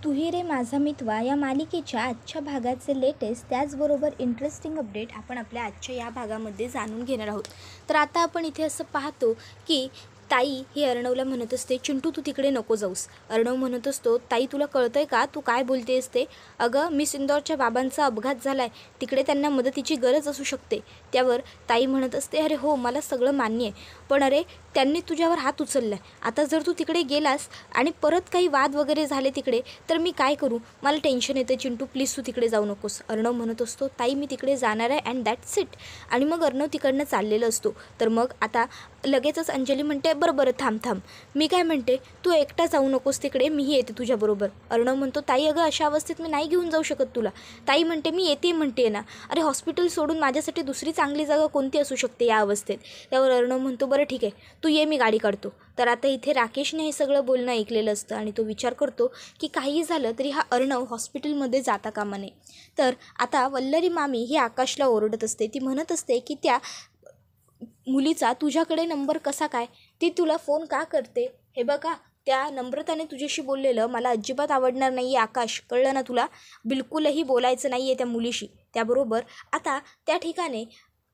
तू ही रे माझा मितवा या मालिकेच्या आजच्या भागाचे लेटेस्ट त्याचबरोबर इंटरेस्टिंग अपडेट आपण आपल्या आजच्या या भागामध्ये जाणून घेणार आहोत. तर आता आपण इथे असं पाहतो की ताई ही अर्णवला म्हणत असते, चिंटू तू तिकडे नको जाऊस. अर्णव म्हणत असतो, ताई तुला कळतंय का तू काय बोलतेस ते? अगं मिस इंदौरच्या बाबांचा अपघात झाला आहे, तिकडे त्यांना मदतीची गरज असू शकते. त्यावर ताई म्हणत असते, अरे हो मला सगळं मान्य आहे, पण अरे त्यांनी तुझ्यावर हात उचलला आहे. आता जर तू तिकडे गेलास आणि परत काही वाद वगैरे झाले तिकडे तर मी काय करू? मला टेन्शन येतं चिंटू, प्लीज तू तिकडे जाऊ नकोस. अर्णव म्हणत असतो, ताई मी तिकडे जाणार आहे अँड दॅट्स इट. आणि मग अर्णव तिकडनं चाललेलं असतो. तर मग आता लगेचच अंजली म्हणते, बरं थांब, मी काय म्हणते, तू एकटा जाऊ नकोस तिकडे, मीही येते तुझ्याबरोबर. अर्णव म्हणतो, ताई अगं अशा अवस्थेत मी नाही घेऊन जाऊ शकत तुला. ताई म्हणते, मी येते म्हणते ना. अरे हॉस्पिटल सोडून माझ्यासाठी दुसरी चांगली जागा कोणती असू शकते या अवस्थेत? त्यावर अर्णव म्हणतो, बरं ठीक आहे तू ये, मी गाडी काढतो. तर आता इथे राकेशने हे सगळं बोलणं ऐकलेलं असतं आणि तो विचार करतो की काहीही झालं तरी हा अर्णव हॉस्पिटलमध्ये जाता कामा नये. तर आता वल्लरी मामी ही आकाशला ओरडत असते. ती म्हणत असते की त्या मुलीचा तुझ्याकडे नंबर कसा काय? ती तुला फोन का करते? हे बघा, त्या नम्रताने तुझ्याशी बोललेलं मला अजिबात आवडणार नाही आहे आकाश, कळलं ना तुला? बिलकुलही बोलायचं नाही आहे त्या मुलीशी. त्याबरोबर आता त्या ठिकाणी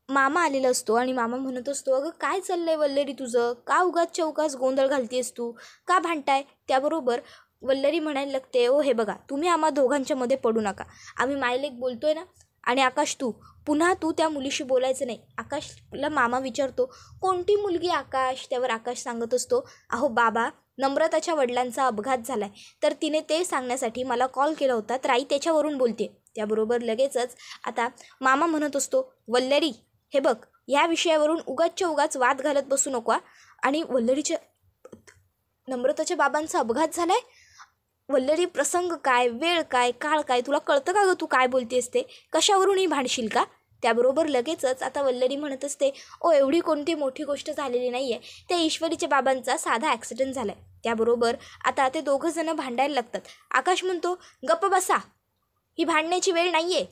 मामा आलेला असतो आणि मामा म्हणत असतो, अगं काय चाललं आहे वल्लरी तुझं? का उगाच चौकास गोंधळ घालतेस तू? का भांडताय? त्याबरोबर वल्लरी म्हणायला लागते, ओ हे बघा तुम्ही आम्हा दोघांच्या मध्ये पडू नका, आम्ही मायलेक बोलतोय ना. आणि आकाश तू त्या मुलीशी बोलायचं नाही. आकाशला मामा विचारतो, कोणती मुलगी आकाश? त्यावर आकाश सांगत असतो, अहो बाबा नम्रताच्या वडिलांचा अपघात झाला आहे, तर तिने ते सांगण्यासाठी मला कॉल केला होता, तर आई त्याच्यावरून बोलते. त्याबरोबर लगेचच आता मामा म्हणत असतो, वल्लरी हे बघ, या विषयावरून उगाच वाद घालत बसू नको. आणि वल्लरीच्या नम्रताच्या बाबांचा अपघात झाला आहे? वल्लरी प्रसंग काय, वेळ काय, काळ काय तुला कळतं का गं? तू काय बोलतेस ते? कशावरूनही भांडशील का? त्याबरोबर लगेचच आता वल्लरी म्हणत असते, ओ एवढी कोणती मोठी गोष्ट झालेली नाही आहे, त्या ईश्वरीच्या बाबांचा साधा ॲक्सिडेंट झाला आहे. त्याबरोबर आता ते दोघंजणं भांडायला लागतात. आकाश म्हणतो, गप्प बसा, ही भांडण्याची वेळ नाही आहे,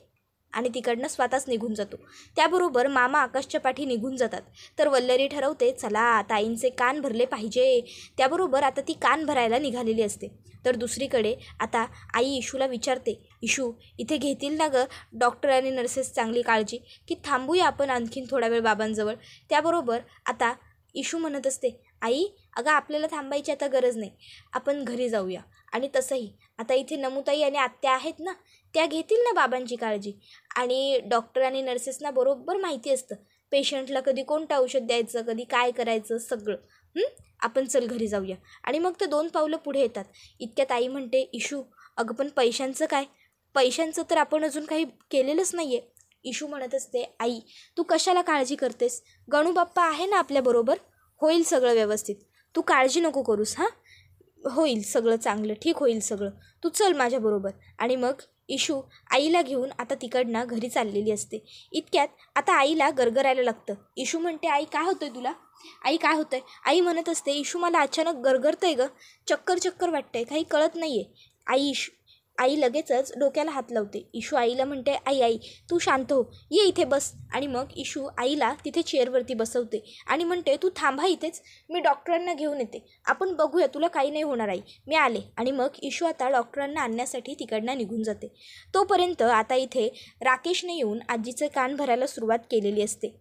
आणि तिकडनं स्वतःच निघून जातो. त्याबरोबर मामा आकाशच्या पाठी निघून जातात. तर वल्लरी ठरवते, चला ताईंचे कान भरले पाहिजे. त्याबरोबर आता ती कान भरायला निघालेली असते. तर दुसरीकडे आता आई इशूला विचारते, इशू इथे घेतील ना गं डॉक्टर आणि नर्सेस चांगली काळजी, की थांबूया आपण आणखीन थोडा वेळ बाबांजवळ? त्याबरोबर आता इशू म्हणत असते, आई अगं आपल्याला थांबायची आता गरज नाही, आपण घरी जाऊया. आणि तसंही आता इथे नमुताई आणि आत्या आहेत ना, त्या घेतील ना बाबांची काळजी. आणि डॉक्टर आणि नर्सेसना बरोबर माहिती असतं पेशंटला कधी कोणतं औषध द्यायचं, कधी काय करायचं सगळं. आपण चल घरी जाऊया. आणि मग ते 2 पावलं पुढे येतात. इतक्यात आई म्हणते, इशू अगं पण पैशांचं काय? पैशांचं तर आपण अजून काही केलेलंच नाही आहे. इशू म्हणत असते, आई तू कशाला काळजी करतेस? गणू बाप्पा आहे ना आपल्याबरोबर, होईल सगळं व्यवस्थित, तू काळजी नको करूस. होईल सगळं चांगलं, ठीक होईल सगळं, तू चल माझ्याबरोबर. आणि मग इशू आईला घेऊन आता तिकडनं घरी चाललेली असते. इतक्यात आता आईला गरगरायला लागतं. इशू म्हणते, आई काय होतंय तुला? आई काय होतंय? आई म्हणत असते, इशू मला अचानक गरगरतंय गं, चक्कर वाटतंय, काही कळत नाही आहे. आई लगेचच डोक्याला हात लावते. इशू आईला म्हणते, आई तू शांत हो, ये इथे बस. आणि मग इशू आईला तिथे चेअरवरती बसवते आणि म्हणते, तू थांबा इथेच, मी डॉक्टरांना घेऊन येते, आपण बघूया, तुला काही नाही होणार आई, मी आले. आणि मग इशू आता डॉक्टरांना आणण्यासाठी तिकडनं निघून जाते. तोपर्यंत आता इथे राकेशने येऊन आजीचे कान भरायला सुरुवात केलेली असते.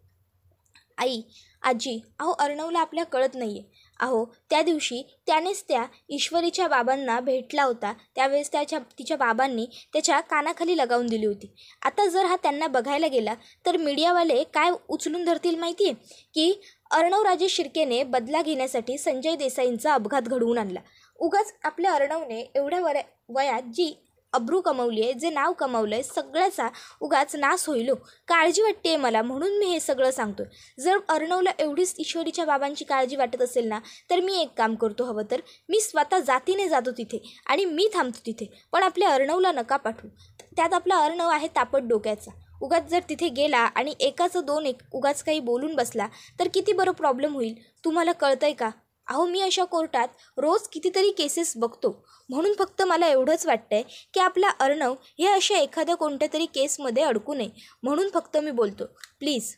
आई आजी अहो अर्णवला आपल्या कळत नाही आहे. अहो त्या दिवशी त्यानेच त्या ईश्वरीच्या बाबांना भेटला होता, त्यावेळेस तिच्या बाबांनी त्याच्या कानाखाली लगावून दिली होती. आता जर हा त्यांना बघायला गेला तर मीडियावाले काय उचलून धरतील माहिती आहे? की अर्णवराजे शिर्केने बदला घेण्यासाठी संजय देसाईंचा अपघात घडवून आणला. उगाच आपल्या अर्णवने एवढ्या वयात जी अब्रू कमवली आहे, जे नाव कमवलं आहे, सगळ्याचा उगाच नाश होईल. काळजी वाटते मला, म्हणून मी हे सगळं सांगतो. जर अर्णवला एवढीच ईश्वरीच्या बाबांची काळजी वाटत असेल ना, तर मी एक काम करतो, हवं तर मी स्वतः जातीने जातो तिथे आणि मी थांबतो तिथे, पण आपल्या अर्णवला नका पाठवू. त्यात आपला अर्णव आहे तापट डोक्याचा. उगाच जर तिथे गेला आणि एकाचं दोन उगाच काही बोलून बसला तर किती बरं प्रॉब्लेम होईल, तुम्हाला कळतंय का? अहो मी अशा कोर्टात रोज कितीतरी केसेस बघतो, म्हणून फक्त मला एवढंच वाटतंय की आपला अर्णव हे अशा एखाद्या कोणत्या तरी केसमध्ये अडकू नये, म्हणून फक्त मी बोलतो. प्लीज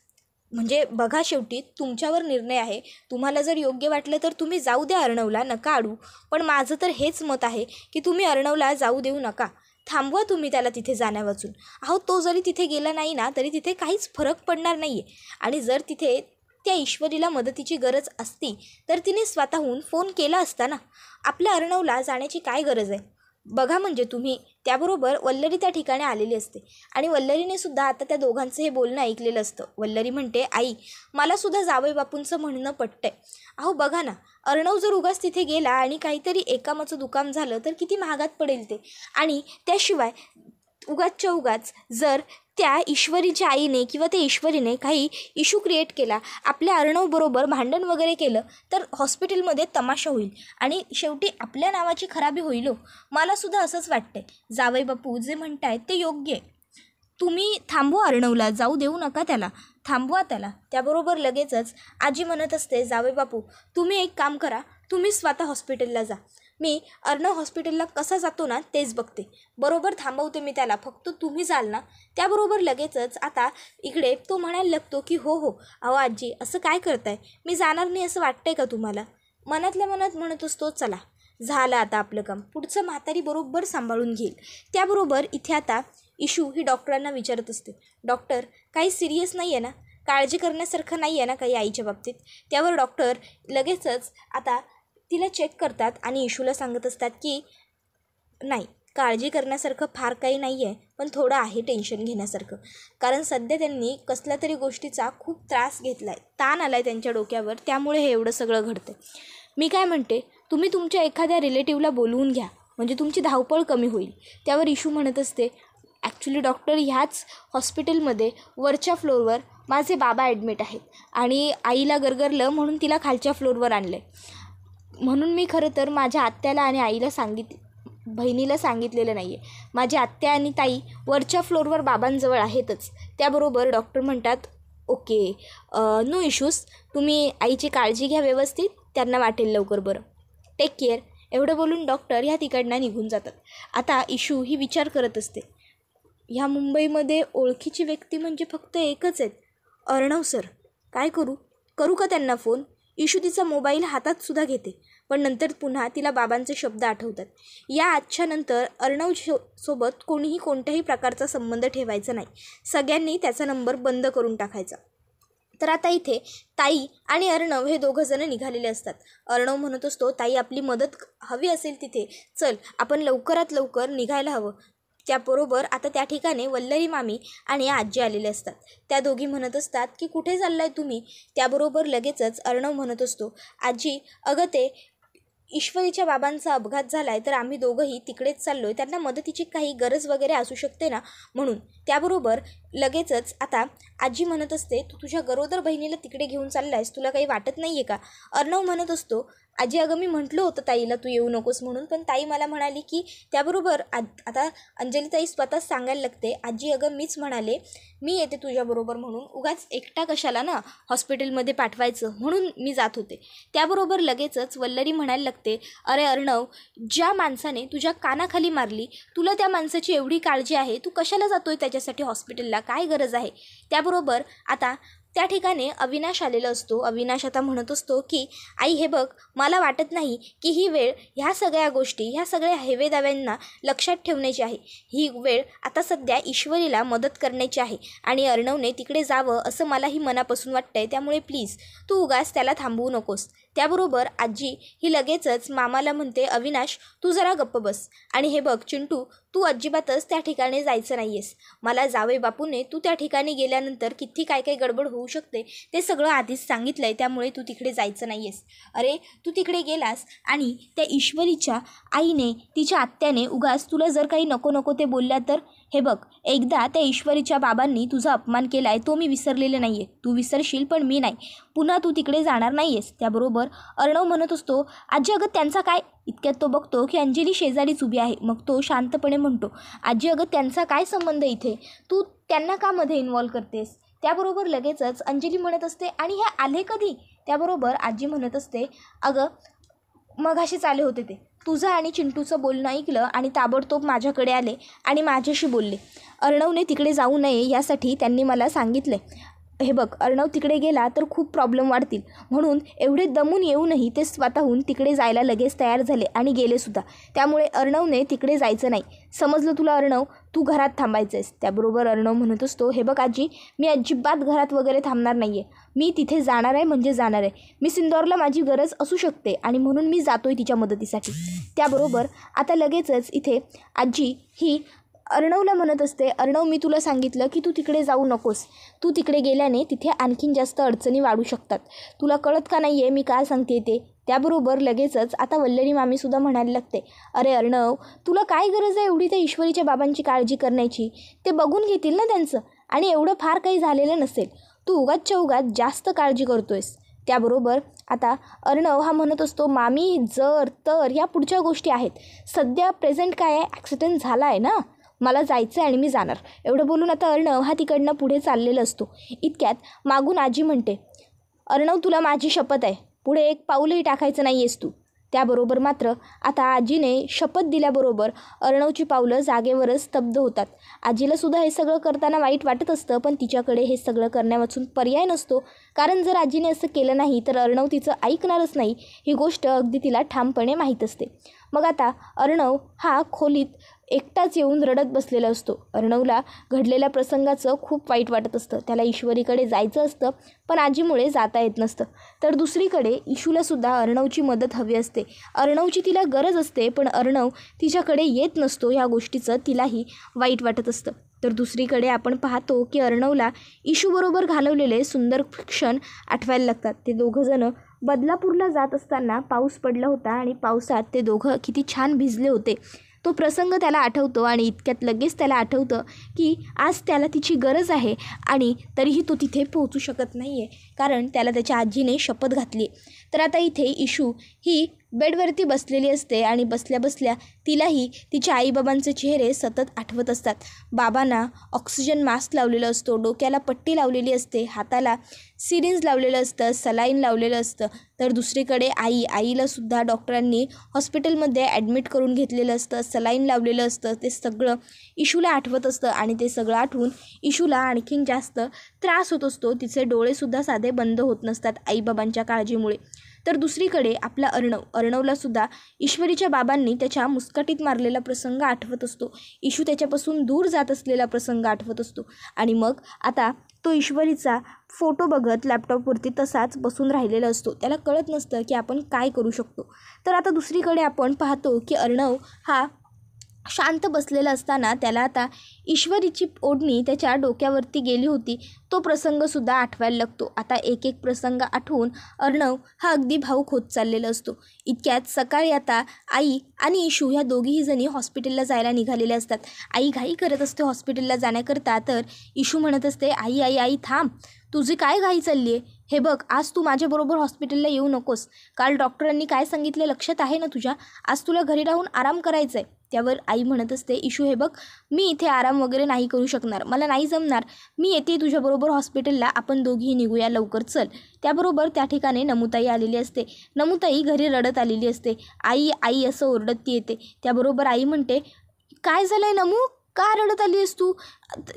म्हणजे बघा, शेवटी तुमच्यावर निर्णय आहे. तुम्हाला जर योग्य वाटलं तर तुम्ही जाऊ द्या अर्णवला, नका अडू. पण माझं तर हेच मत आहे की तुम्ही अर्णवला जाऊ देऊ नका. थांबवा तुम्ही त्याला तिथे जाण्यावाचून. अहो, तो जरी तिथे गेला नाही ना तरी तिथे काहीच फरक पडणार नाही आहे. आणि जर तिथे त्या ईश्वरीला मदतीची गरज असती तर तिने स्वतःहून फोन केला असता ना. आपल्या अर्णवला जाण्याची काय गरज आहे. बघा, म्हणजे तुम्ही त्याबरोबर वल्लरी त्या ठिकाणी आलेली असते आणि वल्लरीने सुद्धा आता त्या दोघांचं हे बोलणं ऐकलेलं असतं. वल्लरी म्हणते, आई, मला सुद्धा जावई बापूंचं म्हणणं पटतंय. अहो बघा ना, अर्णव जर उगाच तिथे गेला आणि काहीतरी एकामाचं दुकान झालं तर किती महागात पडेल ते. आणि त्याशिवाय उगाचच्या उगाच जर त्या ईश्वरीच्या आईने किंवा त्या ईश्वरीने काही इश्यू क्रिएट केला, आपल्या अर्णवबरोबर भांडण वगैरे केलं तर हॉस्पिटलमध्ये तमाशा होईल आणि शेवटी आपल्या नावाची खराबी होईल. मला सुद्धा असंच वाटतंय. जावई बापू जे म्हणतायत ते योग्य आहे. तुम्ही थांबवा अर्णवला, जाऊ देऊ नका त्याला, थांबवा त्याला. त्याबरोबर लगेचच आजी म्हणत असते, जावई बापू तुम्ही एक काम करा, तुम्ही स्वतः हॉस्पिटलला जा. मी अर्णव हॉस्पिटलला कसा जातो ना तेच बघते. बरोबर थांबवते मी त्याला, फक्त तुम्ही जाल ना. त्याबरोबर लगेचच आता इकडे तो म्हणायला लागतो की हो हो, अहो आजी असं काय करताय, मी जाणार नाही असं वाटतंय का तुम्हाला. मनातल्या मनात म्हणत असतो, चला झालं आता आपलं काम, पुढचं म्हातारी बरोबर सांभाळून घेईल. त्याबरोबर इथे आता इशू ही डॉक्टरांना विचारत असते, डॉक्टर काही सिरियस नाही आहे ना, काळजी करण्यासारखं नाही आहे ना काही आईच्या बाबतीत. त्यावर डॉक्टर लगेचच आता तिला चेक करतात आणि इशूला सांगत असतात की नाही, काळजी करण्यासारखं फार काही नाही आहे, पण थोडं आहे टेन्शन घेण्यासारखं. कारण सध्या त्यांनी कसल्या तरी गोष्टीचा खूप त्रास घेतला आहे, ताण आला आहे त्यांच्या डोक्यावर, त्यामुळे हे एवढं सगळं घडतं. मी काय म्हणते, तुम्ही तुमच्या एखाद्या रिलेटिव्हला बोलवून घ्या, म्हणजे तुमची धावपळ कमी होईल. त्यावर इशू म्हणत असते, ॲक्च्युली डॉक्टर ह्याच हॉस्पिटलमध्ये वरच्या फ्लोअरवर माझे बाबा ॲडमिट आहेत आणि आईला गरगरलं म्हणून तिला खालच्या फ्लोअरवर आणलं आहे. म्हणून मी खरं तर माझ्या आत्याला आणि आईला बहिणीला सांगितलेलं नाही आहे. माझी आत्या आणि ताई वरच्या फ्लोअरवर बाबांजवळ आहेतच. त्याबरोबर डॉक्टर म्हणतात, ओके, नो इश्यूज, तुम्ही आईची काळजी घ्या व्यवस्थित, त्यांना वाटेल लवकर बरं, टेक केअर. एवढं बोलून डॉक्टर ह्या तिकडनं निघून जातात. आता इशू ही विचार करत असते, ह्या मुंबईमध्ये ओळखीची व्यक्ती म्हणजे फक्त एकच आहेत, अर्णव सर. काय करू का त्यांना फोन. इशू तिचा मोबाईल हातात सुद्धा घेते, पण नंतर पुन्हा तिला बाबांचे शब्द आठवतात. या आजच्या नंतर अर्णव सोबत कोणीही कोणत्याही प्रकारचा संबंध ठेवायचा नाही, सगळ्यांनी त्याचा नंबर बंद करून टाकायचा. तर आता इथे ताई आणि अर्णव हे दोघंजणं निघालेले असतात. अर्णव म्हणत असतो, ताई आपली मदत हवी असेल तिथे, चल आपण लवकरात लवकर निघायला हवं. त्याबरोबर आता त्या ठिकाणी वल्लरी मामी आणि आजी आलेले असतात. त्या दोघी म्हणत असतात की कुठे चाललाय तुम्ही. त्याबरोबर लगेचच अर्णव म्हणत असतो, आजी अगं ते ईश्वरीच्या बाबांचा अपघात झाला आहे, तर आम्ही दोघंही तिकडेच चाललो आहे, त्यांना मदतीची काही गरज वगैरे असू शकते ना म्हणून. त्याबरोबर लगेचच आता आजी म्हणत असते, तू तुझ्या गरोदर बहिणीला तिकडे घेऊन चालला आहेस, तुला काही वाटत नाही आहे का. अर्णव म्हणत असतो, आजी अगं मी म्हटलं होतं ताईला तू येऊ नकोस म्हणून, पण ताई मला म्हणाली की. त्याबरोबर आता अंजली ताई स्वतःच सांगायला लागते, आजी अगं मीच म्हणाले मी येते तुझ्याबरोबर म्हणून, उगाच एकटा कशाला ना हॉस्पिटलमध्ये पाठवायचं म्हणून मी जात होते. त्याबरोबर लगेचच वल्लरी म्हणायला लागते, अरे अर्णव, ज्या माणसाने तुझ्या कानाखाली मारली, तुला त्या माणसाची एवढी काळजी आहे, तू कशाला जातोय त्याच्यासाठी हॉस्पिटलला, काय गरज आहे. त्याबरोबर आता त्या ठिकाणी अविनाश आलेला असतो. अविनाश आता म्हणत असतो की आई हे बघ, मला वाटत नाही की ही वेळ ह्या सगळ्या गोष्टी, ह्या सगळ्या हेवेदाव्यांना लक्षात ठेवण्याची आहे. ही वेळ आता सध्या ईश्वरीला मदत करण्याची आहे आणि अर्णवने तिकडे जावं असं मलाही मनापासून वाटतंय. त्यामुळे प्लीज तू उगाच त्याला थांबवू नकोस. त्याबरोबर आजी ही लगेचच मामाला म्हणते, अविनाश तू जरा गप्प बस. आणि हे बघ चिंटू, तू अजिबातच त्या ठिकाणी जायचं नाही आहेस. मला जावई बापूने तू त्या ठिकाणी गेल्यानंतर किती काय काय गडबड होऊ शकते ते सगळं आधीच सांगितलं आहे, त्यामुळे तू तिकडे जायचं नाही आहेस. अरे तू तिकडे गेलास आणि त्या ईश्वरीच्या आईने, तिच्या आत्याने उगाच तुला जर काही नको नको ते बोलल्या तर. हे बघ, एकदा त्या ईश्वरीच्या बाबांनी तुझा अपमान केला आहे, तो मी विसरलेले नाही आहे. तू विसरशील पण मी नाही. पुन्हा तू तिकडे जाणार नाही आहेस. त्याबरोबर अर्णव म्हणत असतो, आजी अगं त्यांचा काय. इतक्यात तो बघतो की अंजली शेजारीच उभी आहे. मग तो शांतपणे म्हणतो, आजी अगं त्यांचा काय संबंध इथे, तू त्यांना का मध्ये इन्व्हॉल्व करतेस. त्याबरोबर लगेचच अंजली म्हणत असते, आणि हे आले कधी. त्याबरोबर आजी म्हणत असते, अगं मघाशीच आले होते ते, तुझं आणि चिंटूचं बोलणं ऐकलं आणि ताबडतोब माझ्याकडे आले आणि माझ्याशी बोलले. अर्णवने तिकडे जाऊ नये यासाठी त्यांनी मला सांगितले. हे बघ, अर्णव तिकडे गेला तर खूप प्रॉब्लेम वाढतील, म्हणून एवढे दमून येऊनही ते स्वतःहून तिकडे जायला लगेच तयार झाले आणि गेलेसुद्धा. त्यामुळे अर्णवने तिकडे जायचं नाही. समजलं तुला अर्णव, तू घरात थांबायचं आहेस. त्याबरोबर अर्णव म्हणत असतो, हे बघ आजी, मी अजिबात घरात वगैरे थांबणार नाही आहे. मी तिथे जाणार आहे म्हणजे जाणार आहे. मी सिंदूरला माझी गरज असू शकते आणि म्हणून मी जातो आहे तिच्या मदतीसाठी. त्याबरोबर आता लगेचच इथे आजी ही अर्णवला म्हणत असते, अर्णव, मी तुला सांगितलं की तू तिकडे जाऊ नकोस. तू तिकडे गेल्याने तिथे आणखीन जास्त अडचणी वाढू शकतात. तुला कळत का नाही आहे मी काय सांगते ते? त्याबरोबर लगेचच आता वल्लरी मामीसुद्धा म्हणायला लागते, अरे अर्णव, तुला काय गरज आहे एवढी त्या ईश्वरीच्या बाबांची काळजी करण्याची? ते बघून घेतील ना त्यांचं, आणि एवढं फार काही झालेलं नसेल. तू उगाचच्या उगाच जास्त काळजी करतोयस. त्याबरोबर आता अर्णव हा म्हणत असतो, मामी, जर तर या पुढच्या गोष्टी आहेत. सध्या प्रेझेंट काय आहे, ॲक्सिडेंट झाला आहे ना, मला जायचं आहे आणि मी जाणार. एवढं बोलून आता अर्णव हा तिकडनं पुढे चाललेला असतो. इतक्यात मागून आजी म्हणते, अर्णव, तुला माझी शपथ आहे, पुढे एक पाऊलही टाकायचं नाही आहेस तू. त्याबरोबर मात्र आता आजीने शपथ दिल्याबरोबर अर्णवची पावलं जागेवरच स्तब्ध होतात. आजीलासुद्धा हे सगळं करताना वाईट वाटत असतं, पण तिच्याकडे हे सगळं करण्यावाचून पर्याय नसतो. कारण जर आजीने असं केलं नाही तर अर्णव तिचं ऐकणारच नाही, ही गोष्ट अगदी तिला ठामपणे माहीत असते. मग आता अर्णव हा खोलीत एकटाच येऊन रडत बसलेला असतो. अर्णवला घडलेल्या प्रसंगाचं खूप वाईट वाटत असतं. त्याला ईश्वरीकडे जायचं असतं, पण आजीमुळे जाता येत नसतं. तर दुसरीकडे इशूलासुद्धा अर्णवची मदत हवी असते. अर्णवची तिला गरज असते, पण अर्णव तिच्याकडे येत नसतो. या गोष्टीचं तिलाही वाईट वाटत असतं. तर दुसरीकडे आपण पाहतो की अर्णवला इशूबरोबर घालवलेले सुंदर क्षण आठवायला लागतात. ते दोघंजणं बदलापूरला जात असताना पाऊस पडला होता आणि पावसात ते दोघं किती छान भिजले होते. तो प्रसंग त्याला आठवतो आणि इतक्यात लगेच त्याला आठवतं की आज त्याला तिची गरज आहे आणि तरीही तो तिथे पोहोचू शकत नाही आहे, कारण त्याला त्याच्या आजीने शपथ घातली. तर आता इथे इशू ही बेडवरती बसलेली असते आणि बसल्या बसल्या तिलाही तिच्या आईबाबांचे चेहरे सतत आठवत असतात. बाबांना ऑक्सिजन मास्क लावलेलं असतो, डोक्याला पट्टी लावलेली असते, हाताला सिरिंज लावलेलं असतं, सलाईन लावलेलं असतं. तर दुसरीकडे आईलासुद्धा डॉक्टरांनी हॉस्पिटलमध्ये ॲडमिट करून घेतलेलं असतं, सलाईन लावलेलं असतं. ते सगळं इशूला आठवत असतं आणि ते सगळं आठवून इशूला आणखीन जास्त त्रास होत असतो. तिचे डोळेसुद्धा साधे बंद होत नसतात आईबाबांच्या काळजीमुळे. तर दुसरीकडे आपला अर्णवलासुद्धा ईश्वरीच्या बाबांनी त्याच्या मुस्कटीत मारलेला प्रसंग आठवत असतो. इशू त्याच्यापासून दूर जात असलेला प्रसंग आठवत असतो आणि मग आता तो ईश्वरीचा फोटो बघत लॅपटॉपवरती तसाच बसून राहिलेला असतो. त्याला कळत नसतं की आपण काय करू शकतो. तर आता दुसरीकडे आपण पाहतो की अर्णव हा शांत बसलेला असताना त्याला आता ईश्वरीची ओढणी त्याच्या डोक्यावरती गेली होती. तो प्रसंगसुद्धा आठवायला लागतो. आता एक एक प्रसंग आठवून अर्णव हा अगदी भावूक होत चाललेला असतो. इतक्यात सकाळी आता आई आणि इशू ह्या दोघीही जणी हॉस्पिटलला जायला निघालेल्या असतात. आई घाई करत असते हॉस्पिटलला जाण्याकरता. तर इशू म्हणत असते, आई आई आई थांब, तुझी काय घाई चालली आहे? हे बघ, आज तू माझ्याबरोबर हॉस्पिटलला येऊ नकोस. काल डॉक्टरांनी काय सांगितले लक्षात आहे ना तुझ्या? आज तुला घरी राहून आराम करायचा आहे. त्यावर आई म्हणत असते, इशू हे बघ, मी इथे आराम वगैरे नाही करू शकणार, मला नाही जमणार. मी येते तुझ्याबरोबर हॉस्पिटलला, आपण दोघीही निघूया लवकर, चल. त्याबरोबर त्या ठिकाणी नमुताई आलेली असते. नमुताई घरी रडत आलेली असते. आई आई असं ओरडत ती येते. त्याबरोबर आई म्हणते, काय झालं आहे नमू, का रडत आली आहेस तू?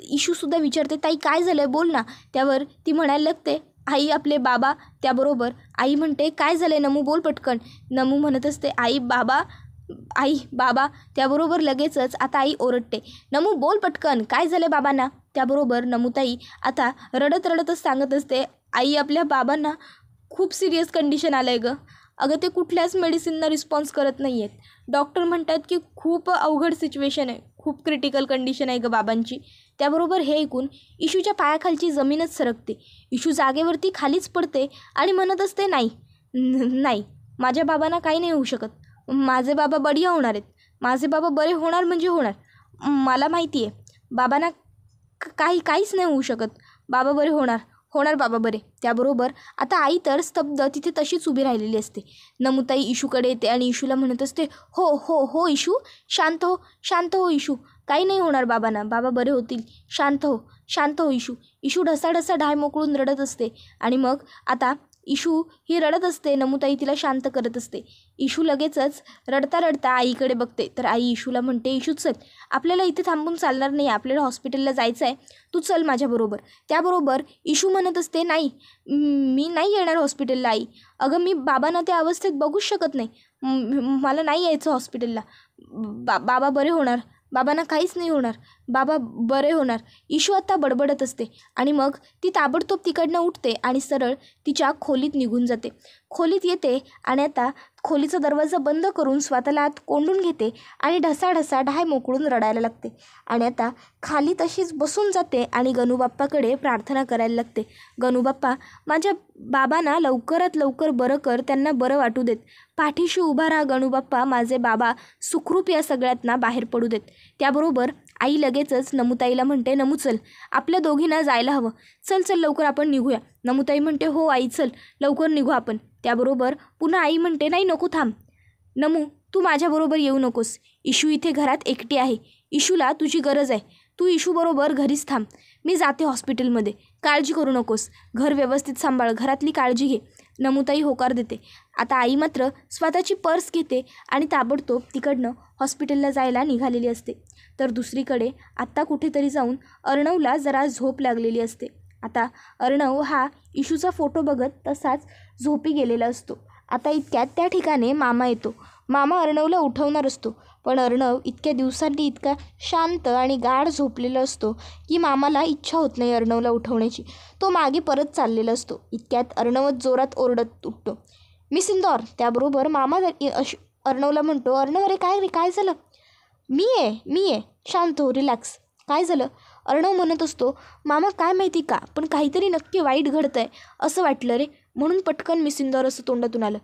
इशूसुद्धा विचारते, ताई काय झालं आहे, बोल ना. त्यावर ती म्हणायला लागते, आई आपले बाबा. त्याबरोबर आई म्हणते, काय झालं आहे नमू, बोल पटकन. नमू म्हणत असते, आई बाबा. त्याबरोबर लगेचच आता आई ओरडते, नमू बोल पटकन, काय झालं बाबांना? त्याबरोबर नमुताई आता रडतच सांगत असते, आई आपल्या बाबांना खूप सिरियस कंडिशन आलं आहे गं. अगं ते कुठल्याच मेडिसिनना रिस्पॉन्स करत नाही आहेत. डॉक्टर म्हणतात की खूप अवघड सिच्युएशन आहे, खूप क्रिटिकल कंडिशन आहे गं बाबांची. त्याबरोबर हे ऐकून इशूच्या पायाखालची जमीनच सरकते. इशू जागेवरती खालीच पडते आणि म्हणत असते, नाही, माझ्या बाबांना काही नाही होऊ शकत. माझे बाबा बढिया होणार आहेत. माझे बाबा बरे होणार म्हणजे होणार. मला माहिती आहे बाबांना काहीच नाही होऊ शकत. बाबा बरे होणार बाबा बरे. त्याबरोबर आता आई तर स्तब्ध तिथे तशीच उभी राहिलेली असते. नमुताई इशूकडे येते आणि इशूला म्हणत असते, हो इशू, शांत हो इशू, काही नाही होणार बाबांना, बाबा बरे होतील, शांत हो इशू. इशू ढसाढसा ढाय मोकळून रडत असते आणि मग आता इशू ही रडत असते. नमुताई तिला शांत करत असते. इशू लगेचच रडता रडता आईकडे बघते. तर आई इशूला म्हणते, इशू चल, आपल्याला इथे थांबून चालणार नाही, आपल्याला हॉस्पिटलला जायचं आहे, तू चल माझ्याबरोबर. त्याबरोबर इशू म्हणत असते, नाही मी नाही येणार हॉस्पिटलला आई. अगं मी बाबांना त्या अवस्थेत बघूच शकत नाही, मला नाही यायचं हॉस्पिटलला. बाबा बरे होणार, बाबांना काहीच नाही होणार, बाबा बरे होणार. इशू आता बडबडत असते आणि मग ती ताबडतोब तिकडनं उठते आणि सरळ तिच्या खोलीत निघून जाते. खोलीत येते आणि आता खोलीचा दरवाजा बंद करून स्वतःला आत कोंडून घेते आणि ढसाढसा ढाय मोकळून रडायला लागते. आणि आता खाली तशीच बसून जाते आणि गणूबाप्पाकडे प्रार्थना करायला लागते. गणूबाप्पा, माझ्या बाबांना लवकरात लवकर बरं कर, त्यांना बरं वाटू देत. पाठीशी उभा राहा गणूबाप्पा, माझे बाबा सुखरूप या सगळ्यातना बाहेर पडू देत. त्याबरोबर आई लगेचच नमुताईला म्हणते, नमू चल, आपल्या दोघींना जायला हवं, चल चल लवकर आपण निघूया. नमुताई म्हणते, हो आई चल, लवकर निघू आपण. त्याबरोबर पुन्हा आई म्हणते, नाही नको थांब नमू, तू माझ्याबरोबर येऊ नकोस. इशू इथे घरात एकटी आहे, इशूला तुझी गरज आहे, तू इशूबरोबर घरीच थांब, मी जाते हॉस्पिटलमध्ये, काळजी करू नकोस, घर व्यवस्थित सांभाळ, घरातली काळजी घे. नमुताई होकार देते. आता आई मात्र स्वतःची पर्स घेते आणि ताबडतोब तिकडनं हॉस्पिटलला जायला निघालेली असते. तर दुसरीकडे आत्ता कुठेतरी जाऊन अर्णवला जरा झोप लागलेली असते. आता अर्णव हा इशूचा फोटो बघत तसाच झोपी गेलेला असतो. आता इतक्यात त्या ठिकाणी मामा येतो. मामा अर्णवला उठवणार असतो, पण अर्णव इतक्या दिवसांनी इतका शांत आणि गाढ झोपलेला असतो की मामाला इच्छा होत नाही अर्णवला उठवण्याची. तो मागे परत चाललेला असतो. इतक्यात अर्णवच जोरात ओरडत उठतो, मिस इंदौर. त्याबरोबर मामा अर्णवला म्हणतो, अर्णव अरे काय रे, काय झालं? मी आहे, शांत हो, रिलॅक्स, काय झालं? अर्णव म्हणत असतो, मामा काय माहिती का, पण काहीतरी नक्की वाईट घडतं आहे असं वाटलं रे, म्हणून पटकन मिस इंदौर असं तोंडातून आलं.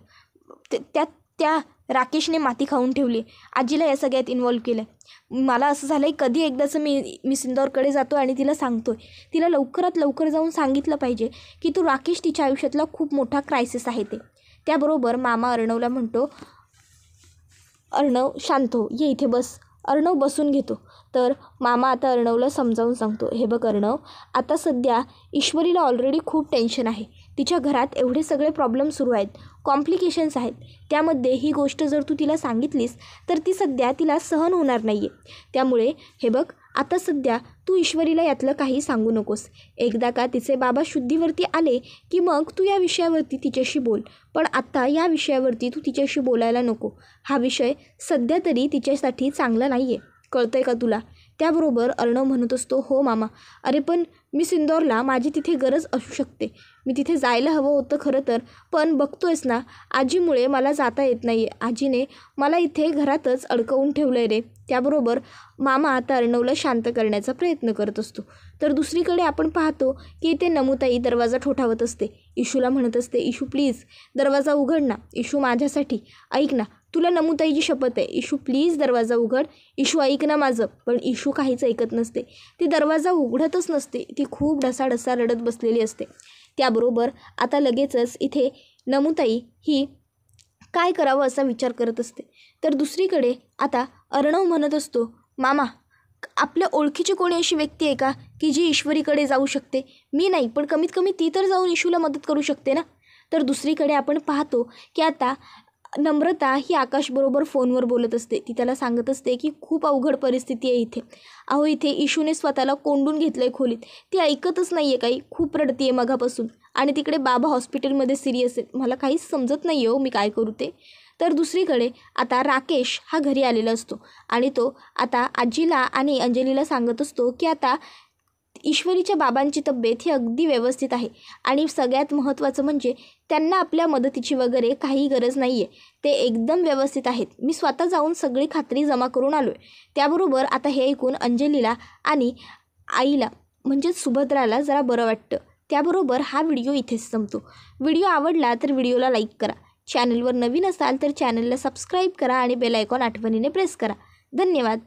त्या राकेशने माती खाऊन ठेवली, आजीला या सगळ्यात इन्व्हॉल्व केलं आहे. मला असं झालं आहे, कधी एकदाचं मी मिस इंदौरकडे जातो आणि तिला सांगतो आहे, तिला लवकरात लवकर जाऊन सांगितलं पाहिजे की तू राकेश तिच्या आयुष्यातला खूप मोठा क्रायसिस आहे ते. त्याबरोबर मामा अर्णवला म्हणतो, अर्णव शांत हो, ये इथे बस. अर्णव बसून घेतो. तर मामा आता अर्णवला समजावून सांगतो, हे बघ अर्णव, आता सध्या ईश्वरीला ऑलरेडी खूप टेन्शन आहे, तिच्या घरात एवढे सगळे प्रॉब्लेम सुरू आहेत, कॉम्प्लिकेशन्स आहेत. त्यामध्ये ही गोष्ट जर तू तिला सांगितलीस तर ती सध्या तिला सहन होणार नाही आहे. त्यामुळे हे बघ, आता सध्या तू ईश्वरीला यातलं काही सांगू नकोस. एकदा का तिचे बाबा शुद्धीवरती आले की मग तू या विषयावरती तिच्याशी बोल, पण आत्ता या विषयावरती तू तिच्याशी बोलायला नको. हा विषय सध्या तरी तिच्यासाठी चांगला नाही आहे, कळतं आहे का तुला? त्याबरोबर अर्णव म्हणत असतो, हो मामा, अरे पण मिस इंदौरला माझी तिथे गरज असू शकते, मी तिथे जायला हवं होतं खरं तर, पण बघतोयस ना आजीमुळे मला जाता येत नाही आहे, आजीने मला इथे घरातच अडकवून ठेवलं आहे रे. त्याबरोबर मामा आता अर्णवला शांत करण्याचा प्रयत्न करत असतो. तर दुसरीकडे आपण पाहतो की इथे नमुताई दरवाजा ठोठावत असते. इशूला म्हणत असते, इशू प्लीज दरवाजा उघड ना, इशू माझ्यासाठी, ऐक ना, तुला नमुताईची शपथ आहे, इशू प्लीज दरवाजा उघड, इशू ऐक ना माझं. पण इशू काहीच ऐकत नसते, ती दरवाजा उघडतच नसते, ती खूप ढसाढसा रडत बसलेली असते. त्याबरोबर आता लगेचच इथे नमुताई ही काय करावं असा विचार करत असते. तर दुसरीकडे आता अर्णव म्हणत असतो, मामा, आपल्या ओळखीची कोणी अशी व्यक्ती आहे का की जी ईश्वरीकडे जाऊ शकते? मी नाही, पण कमीत कमी ती तर जाऊन इशूला मदत करू शकते ना. तर दुसरीकडे आपण पाहतो की आता नम्रता ही आकाशबरोबर फोनवर बोलत असते. ती त्याला सांगत असते की खूप अवघड परिस्थिती आहे इथे, अहो इथे इशूने स्वतःला कोंडून घेतलं आहे खोलीत, ती ऐकतच नाही आहे काही, खूप रडती आहे मगापासून, आणि तिकडे बाबा हॉस्पिटलमध्ये सिरियस आहेत, मला काहीच समजत नाही हो मी काय करू ते. तर दुसरीकडे आता राकेश हा घरी आलेला असतो आणि तो आता आजीला आणि अंजलीला सांगत असतो की आता ईश्वरीच्या बाबांची तब्येत ही अगदी व्यवस्थित आहे आणि सगळ्यात महत्त्वाचं म्हणजे त्यांना आपल्या मदतीची वगैरे काही गरज नाही आहे, ते एकदम व्यवस्थित आहेत, मी स्वतः जाऊन सगळी खात्री जमा करून आलो आहे. त्याबरोबर आता हे ऐकून अंजलीला आणि आईला म्हणजेच सुभद्राला जरा बरं वाटतं. त्याबरोबर हा व्हिडिओ इथेच संपतो. व्हिडिओ आवडला तर व्हिडिओला लाईक करा, चॅनलवर नवीन असाल तर चॅनलला सबस्क्राईब करा आणि बेल आयकॉन आठवणीने प्रेस करा. धन्यवाद.